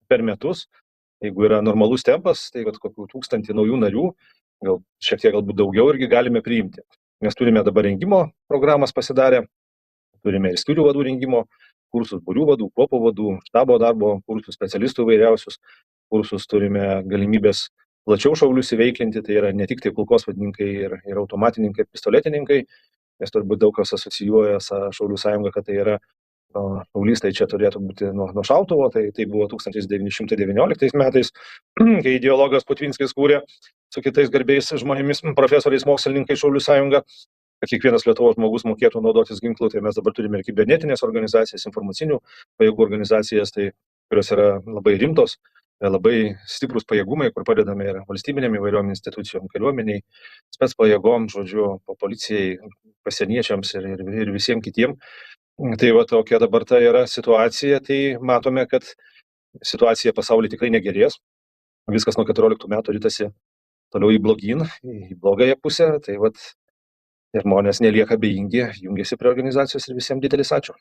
per metus. Jeigu yra normalus tempas, tai vat kokių 1000 naujų narių, gal šiek tiek galbūt daugiau irgi galime priimti. Mes turime dabar rengimo programas pasidarę, turime ir skyrių vadų rengimo kursus, būrių vadų, kuopų vadų, štabo darbo kursus, specialistų įvairiausius kursus, turime galimybės plačiau šaulius įveiklinti, tai yra ne tik tai kulkosvadininkai ir automatininkai, pistoletininkai, nes turbūt daug kas asocijuoja Šaulių sąjungą, kad tai yra šaulys, tai čia turėtų būti nuo šautuvo, tai buvo 1919 metais, kai ideologas Putvinskis kūrė su kitais garbiais žmonėmis, profesoriais, mokslininkais Šaulių sąjungą, kad kiekvienas Lietuvos žmogus mokėtų naudotis ginklu, tai mes dabar turime ir kibernetinės organizacijas, informacinių pajėgų organizacijas, tai, kurios yra labai rimtos, labai stiprus pajėgumai, kur padedame ir valstybinėm įvairiom institucijom, kariuomeniai, spec pajėgom, žodžiu, policijai, pasieniečiams ir visiems kitiem. Tai va tokia dabar ta yra situacija, tai matome, kad situacija pasaulyje tikrai negerės. Viskas nuo 14 metų ritasi toliau į blogyn, į blogąją pusę, tai vat žmonės nelieka abejingi, jungiasi prie organizacijos ir visiems didelis ačiū.